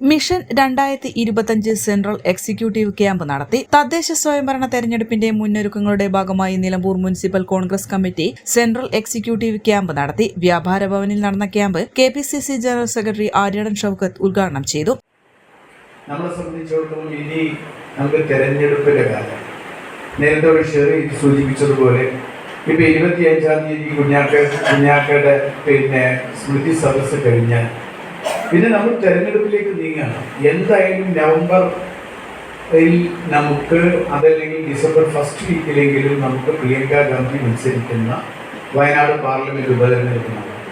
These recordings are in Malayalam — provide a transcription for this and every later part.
മിഷൻ 2025 സെൻട്രൽ എക്സിക്യൂട്ടീവ് ക്യാമ്പ് നടത്തി. തദ്ദേശ സ്വയംഭരണ തെരഞ്ഞെടുപ്പിന്റെ മുന്നൊരുക്കങ്ങളുടെ ഭാഗമായി Nilambur municipal Congress committee central executive camp നടത്തി. വ്യാപാര ഭവനിൽ നടന്ന camp KPCC general secretary Aryadan Shoukath ഉദ്ഘാടനം ചെയ്തു. നമ്മളെ സംബന്ധിച്ചിടത്തോളം ഇനി നമുക്ക് തെരഞ്ഞെടുപ്പിന്റെ കാലം നേരത്തെ ഷെറി സൂചിപ്പിച്ചതുപോലെ ഇപ്പൊ 25-ാം തീയതി കുഞ്ഞാക്കയുടെ സ്മൃതി സദസ്സ് കഴിഞ്ഞാൽ പിന്നെ നമ്മൾ തെരഞ്ഞെടുപ്പിലേക്ക് നീങ്ങുകയാണ്. എന്തായാലും നവംബറിൽ നമുക്ക് അതല്ലെങ്കിൽ ഡിസംബർ ഫസ്റ്റ് വീക്കിലെങ്കിലും നമുക്ക് പ്രിയങ്ക ഗാന്ധി മത്സരിക്കുന്ന വയനാട് പാർലമെന്റ് ഉപതെരഞ്ഞെടുപ്പ് നടക്കും.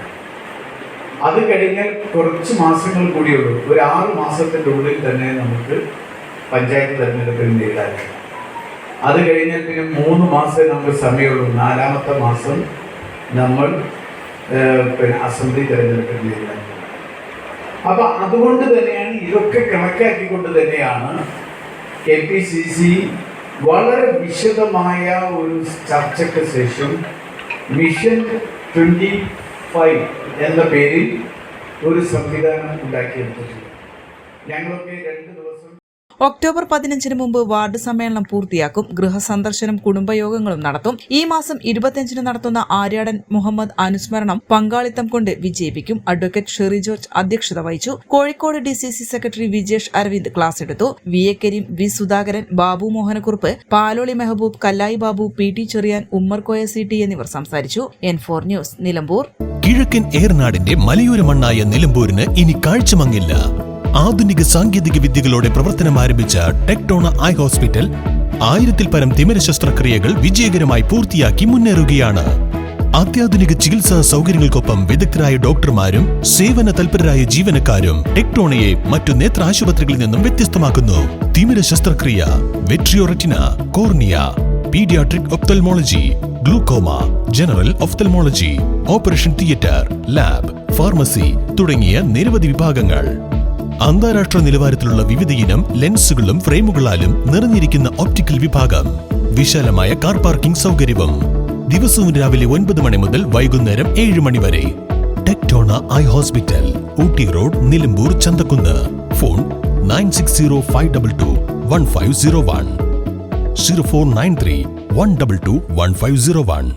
അത് കഴിഞ്ഞാൽ കുറച്ച് മാസങ്ങൾ കൂടിയുള്ളൂ. ഒരു 6 മാസത്തിൻ്റെ ഉള്ളിൽ തന്നെ നമുക്ക് പഞ്ചായത്ത് തെരഞ്ഞെടുപ്പിൽ നേരിടാൻ. അത് കഴിഞ്ഞാൽ പിന്നെ 3 മാസമേ നമുക്ക് സമയമുള്ളൂ. 4ാമത്തെ മാസം നമ്മൾ അസംബ്ലി തെരഞ്ഞെടുപ്പിൽ നേരിടാൻ. അപ്പൊ അതുകൊണ്ട് തന്നെയാണ് ഇതൊക്കെ കണക്കാക്കിക്കൊണ്ട് തന്നെയാണ് KPCC വളരെ വിശദമായ ഒരു ചർച്ചയ്ക്ക് ശേഷം മിഷൻ 25 എന്ന പേരിൽ ഒരു സംവിധാനം ഉണ്ടാക്കിയെടുത്തിട്ടുണ്ട്. ഞങ്ങളൊക്കെ 2 ദിവസം ഒക്ടോബർ 15-ന് മുമ്പ് വാർഡ് സമ്മേളനം പൂർത്തിയാക്കും. ഗൃഹസന്ദർശനം, കുടുംബയോഗങ്ങളും നടത്തും. ഈ മാസം 25-ന് നടത്തുന്ന ആര്യാടൻ മുഹമ്മദ് അനുസ്മരണം പങ്കാളിത്തം കൊണ്ട് വിജയിപ്പിക്കും. അഡ്വക്കേറ്റ് ഷെറി ജോർജ് അധ്യക്ഷത വഹിച്ചു. Kozhikode DCC secretary Vijesh Aravind class എടുത്തു. VA Kareem, V Sudhakaran, Babu Mohanakurup, Paloli Mehaboob, Kallayi Babu, PT Cherian, Ummarkoya CT എന്നിവർ സംസാരിച്ചു. N4 news, Nilambur. കിഴക്കൻ ഏറനാടിന്റെ മലയോര മണ്ണായ നിലമ്പൂരിന് ഇനി കാഴ്ചമങ്ങില്ല. ആധുനിക സാങ്കേതിക വിദ്യകളോടെ പ്രവർത്തനം ആരംഭിച്ച ടെക്ടോണ ഐ ഹോസ്പിറ്റൽ 1000-ൽ പരം തിമിര ശസ്ത്രക്രിയകൾ വിജയകരമായി പൂർത്തിയാക്കി മുന്നേറുകയാണ്. അത്യാധുനിക ചികിത്സാ സൗകര്യങ്ങൾക്കൊപ്പം വിദഗ്ധരായ ഡോക്ടർമാരും സേവന തൽപരരായ ജീവനക്കാരും ടെക്ടോണയെ മറ്റു നേത്ര ആശുപത്രികളിൽ നിന്നും വ്യത്യസ്തമാക്കുന്നു. തിമിര ശസ്ത്രക്രിയ, vitreoretina, cornea, paediatric ophthalmology, glaucoma, general ophthalmology, operation theatre, lab, pharmacy തുടങ്ങിയ നിരവധി വിഭാഗങ്ങൾ. അന്താരാഷ്ട്ര നിലവാരത്തിലുള്ള വിവിധയിനം ലെൻസുകളും ഫ്രെയിമുകളാലും നിറഞ്ഞിരിക്കുന്ന ഒപ്റ്റിക്കൽ വിഭാഗം, വിശാലമായ കാർ പാർക്കിംഗ് സൗകര്യവും. ദിവസവും രാവിലെ 9 മണി മുതൽ വൈകുന്നേരം 7 മണി വരെ. Tectona eye hospital, Ooty road, Nilambur, Chanthakkunnu. Phone 9605221501 0493 122 1501.